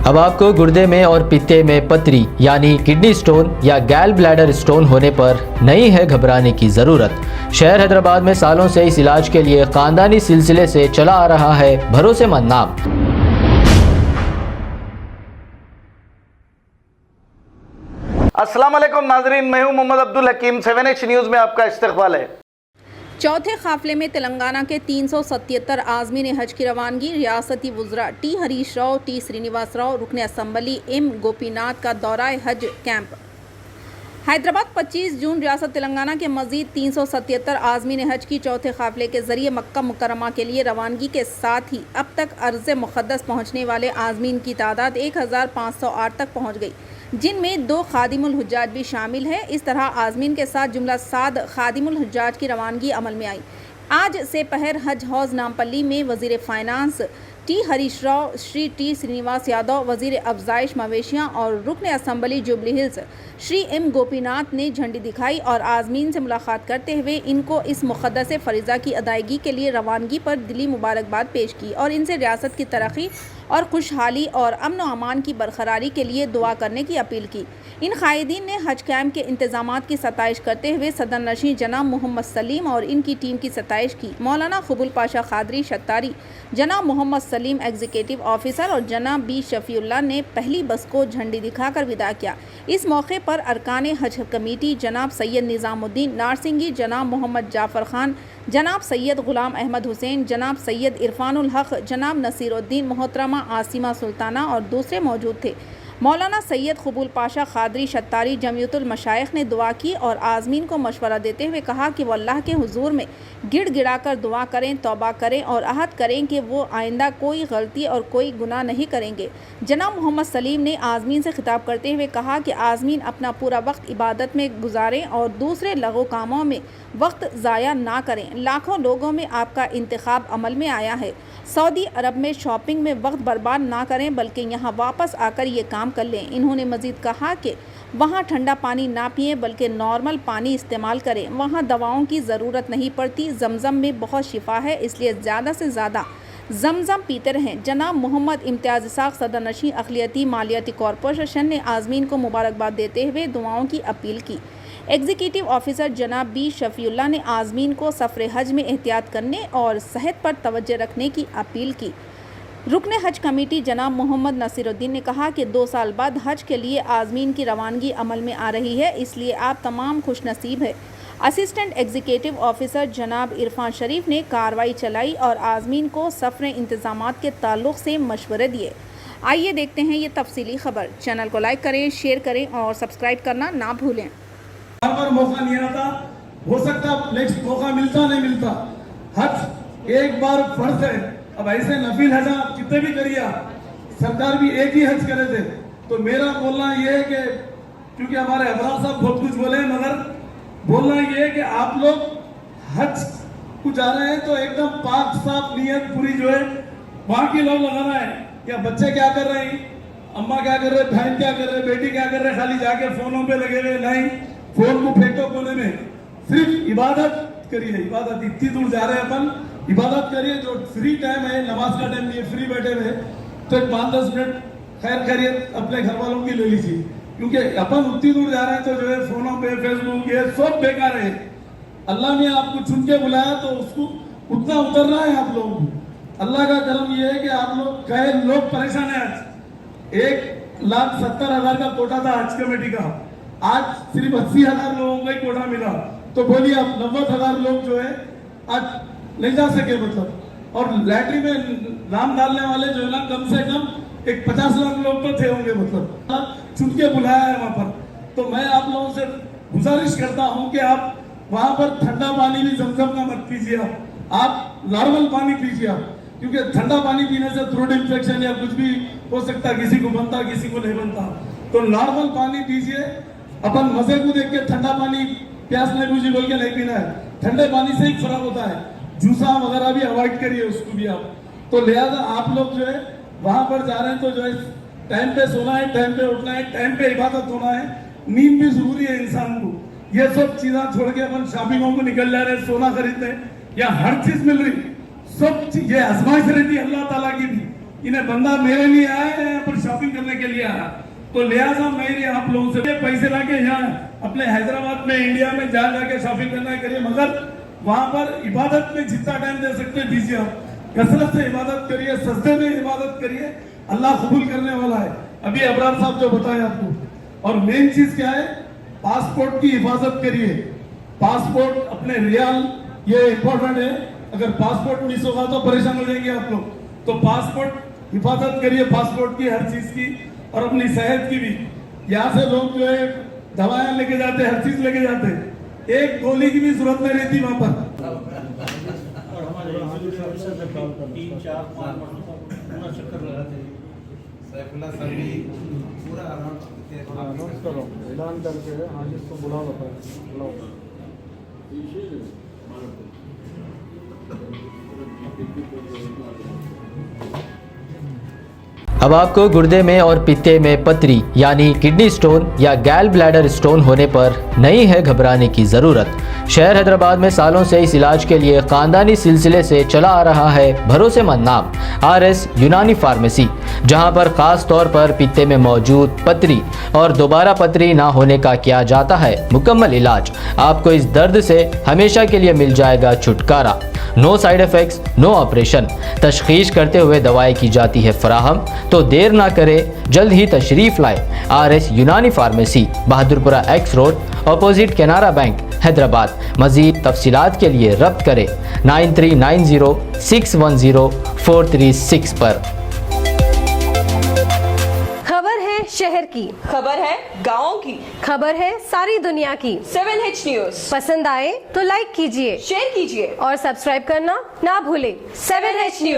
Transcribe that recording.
अब आपको गुर्दे में और पित्ते में पथरी यानी किडनी स्टोन या गैल ब्लैडर स्टोन होने पर नहीं है घबराने की ज़रूरत। शहर हैदराबाद में सालों से इस इलाज के लिए खानदानी सिलसिले से चला आ रहा है भरोसेमंद नाम। अस्सलाम वालेकुम नाजरीन, मैं हूं मोहम्मद अब्दुल हकीम। 7H न्यूज़ में आपका इस्तकबाल है। चौथे काफिले में तेलंगाना के 377 आज़मीन हज की रवानगी। रियासती वुज़रा टी हरीश राव, टी श्रीनिवास राव, रुकन असम्बली एम गोपीनाथ का दौरा हज कैंप। हैदराबाद 25 जून रियासत तेलंगाना के मज़ीद 377 आज़मीन हज की चौथे काफिले के ज़रिए मक्का मुकर्रमा के लिए रवानगी के साथ ही अब तक अर्ज़ मुक़द्दस पहुँचने वाले आज़मीन की तादाद 1508 तक पहुँच गई, जिनमें 2 खादिमुल हुज्जाज भी शामिल है। इस तरह आज़मीन के साथ जुमला 7 खादिमुल हुज्जाज की रवानगी अमल में आई। आज से पहर हज हौज़ नामपल्ली में वज़ीर finance T Harish Rao, Shri T Srinivas Yadav, वज़ीर अफजाइश मवेशियाँ और रुकन असम्बली जुबली हिल्स श्री एम गोपीनाथ ने झंडी दिखाई और आज़मीन से मुलाकात करते हुए इनको इस मुक़द्दस फ़रीज़ा की अदायगी के लिए रवानगी पर दिली मुबारकबाद पेश की और इनसे रियासत की तरक्की और खुशहाली और अमन व अमान की बरकरारी के लिए दुआ करने की अपील की। इन कायदीन ने हज कैंप के इंतजामात की सताइश करते हुए सदर नशीं जनाब मोहम्मद सलीम और इनकी टीम की सताइश की। मौलाना कबूल पाशा खादरी शत्तारी, जनाब मोहम्मद सलीम एग्जीक्यूटिव ऑफिसर और जनाब बी शफीउल्लाह ने पहली बस को झंडी दिखाकर विदा किया। इस मौके पर अरकान हज कमेटी जनाब सैयद निज़ामुद्दीन नारसिंगी, जनाब मोहम्मद जाफ़र खान, जनाब सैयद ग़ुलाम अहमद हुसैन, जनाब सैयद इरफानुल हक़, जनाब नसीरुद्दीन, मोहतरमा आसिमा सुल्ताना और दूसरे मौजूद थे। मौलाना सैयद कबूल पाशा खादरी शत्तारी जमीयतुल मशाइख ने दुआ की और आज़मीन को मशवरा देते हुए कहा कि वो अल्लाह के हुजूर में गिड़गिड़ा कर दुआ करें, तौबा करें और अहद करें कि वो आइंदा कोई गलती और कोई गुनाह नहीं करेंगे। जनाब मोहम्मद सलीम ने आज़मीन से खिताब करते हुए कहा कि आज़मीन अपना पूरा वक्त इबादत में गुजारें और दूसरे लगो कामों में वक्त ज़ाया ना करें। लाखों लोगों में आपका इंतखाब अमल में आया है। सऊदी अरब में शॉपिंग में वक्त बर्बाद ना करें बल्कि यहाँ वापस आकर ये काम कर लें। इन्होंने मज़ीद कहा कि वहाँ ठंडा पानी ना पिए बल्कि नॉर्मल पानी इस्तेमाल करें। वहाँ दवाओं की ज़रूरत नहीं पड़ती। जमज़म में बहुत शिफा है, इसलिए ज़्यादा से ज़्यादा जमज़म पीते रहें। जनाब मोहम्मद इम्तियाज़ इसाक़ सदर नशीं अक़लियती मालियाती कॉरपोरेशन ने आज़मीन को मुबारकबाद देते हुए दुआओं की अपील की। एग्जीक्यूटिव ऑफिसर जनाब बी शफीउल्लाह ने आज़मीन को सफ़र हज में एहतियात करने और सेहत पर तवज्जो रखने की अपील की। रुकन हज कमेटी जनाब मोहम्मद नसीरुद्दीन ने कहा कि 2 साल बाद हज के लिए आज़मीन की रवानगी अमल में आ रही है, इसलिए आप तमाम खुशनसीब है। असिस्टेंट एग्जीक्यूटिव ऑफिसर जनाब इरफान शरीफ ने कार्रवाई चलाई और आज़मीन को सफ़र इंतज़ामात के ताल्लुक़ से मशवरे दिए। आइए देखते हैं ये तफसीली खबर। चैनल को लाइक करें, शेयर करें और सब्सक्राइब करना ना भूलें। पर मौका नहीं आता, हो सकता नेक्स्ट मौका मिलता नहीं मिलता। हज एक बार फर्ज है। अब ऐसे नफिल हज आप कितने भी करिए, सरकार भी एक ही हज करे थे। तो मेरा बोलना ये है कि क्योंकि हमारे अबरार साहब बहुत कुछ बोले, मगर बोलना ये है कि आप लोग हज को जा रहे हैं तो एकदम पाक साफ नियत पूरी जो है वहां के लोग लगाना है। क्या बच्चे क्या कर रहे हैं, अम्मा क्या कर रहे, बहन क्या कर रहे, बेटी क्या कर रहे, खाली जाके फोनों पे लगे हुए नहीं। फोन को फेंको कोने में, सिर्फ इबादत करिए। इबादत इतनी दूर जा रहे हैं अपन, इबादत करिए। जो फ्री टाइम है, नमाज का टाइम नहीं है, फ्री बैठे हुए तो 5-10 मिनट खैर खैरियत अपने घर वालों की ले लीजिए, क्योंकि अपन उतनी दूर जा रहे हैं तो जो है फोनों पे फेसबुक ये सब बेकार है। अल्लाह ने आपको चुन के बुलाया तो उसको उतना उतरना है आप लोगों को। अल्लाह का करम ये है कि आप लोग कई लोग परेशान है। आज 1,70,000 का कोटा था हज कमेटी का, आज सिर्फ 80,000 लोगों को ही कोटा मिला। तो बोलिए आप 90,000 लोग जो है आज नहीं जा सके मतलब। और लैटरी में नाम डालने वाले जो है ना कम से कम एक 50 लाख लोग तो थे होंगे, मतलब चुन के बुलाया है वहां पर। तो मैं आप लोगों से गुजारिश करता हूं कि आप वहां पर ठंडा पानी भी जमजम का मत पीजिए, आप नॉर्मल पानी पीजिए आप, क्योंकि ठंडा पानी पीने से थ्रोट इन्फेक्शन या कुछ भी हो सकता है, किसी को बनता किसी को नहीं बनता। तो नॉर्मल पानी पीजिए। अपन मजे को देख के ठंडा पानी प्यास नहीं बुझी बोल के नहीं पीना है। ठंडे पानी से ही फर्क होता है। जूसा वगैरह भी अवॉइड करिए उसको भी आप। तो लिहाजा आप लोग जो है वहां पर जा रहे हैं तो जो है टाइम पे सोना है, टाइम पे उठना है, टाइम पे इबादत होना है, नींद भी जरूरी है इंसान को। ये सब चीजें छोड़ के अपन शॉपिंगों को निकल जा रहे हैं, सोना खरीदते हैं, या हर चीज मिल रही, सब चीज ये आजमाइश रहती है अल्लाह ताला की भी। इन्हें बंदा मेरे लिए आए हैं यहाँ पर शॉपिंग करने करने के लिए आया। तो लिहाजा मेरी आप लोगों से पैसे लाके यहाँ अपने हैदराबाद में इंडिया में जाके शॉपिंग करना करिए, मगर वहां पर इबादत में जितना टाइम दे सकते हैं दीजिए। आप कसरत से इबादत करिए, सस्ते में इबादत करिए, अल्लाह कबूल करने वाला है। अभी अबरार साहब जो बताया आपको, और मेन चीज क्या है, पासपोर्ट की हिफाजत करिए। पासपोर्ट अपने रियाल ये इंपॉर्टेंट है, अगर पासपोर्ट मिस होगा तो परेशान हो जाएंगे आप लोग। तो पासपोर्ट हिफाजत करिए, पासपोर्ट की, हर चीज की, और अपनी सेहत की भी। यहाँ से लोग जो है दवाएं लेके जाते, हर चीज लेके जाते, एक गोली की भी जरूरत नहीं रहती वहां पर। ऐलान करके आज इसको बुला लो। अब आपको गुर्दे में और पित्ते में पथरी यानी किडनी स्टोन या गैल ब्लैडर स्टोन होने पर नहीं है घबराने की ज़रूरत। शहर हैदराबाद में सालों से इस इलाज के लिए ख़ानदानी सिलसिले से चला आ रहा है भरोसेमंद नाम RS यूनानी फार्मेसी, जहां पर ख़ास तौर पर पित्ते में मौजूद पथरी और दोबारा पथरी ना होने का किया जाता है मुकम्मल इलाज। आपको इस दर्द से हमेशा के लिए मिल जाएगा छुटकारा। No side effects, no operation, तशखीस करते हुए दवाएं की जाती है फराहम। तो देर ना करें, जल्द ही तशरीफ़ लाए RS यूनानी pharmacy, Bahadurpura X road, opposite Canara bank, Hyderabad. मज़ीद तफसीलात के लिए रब्त करें 9390610436 पर। खबर है शहर की, खबर है गाँव की, खबर है सारी दुनिया की। 7H न्यूज पसंद आए तो लाइक कीजिए, शेयर कीजिए और सब्सक्राइब करना ना भूलें। 7H news.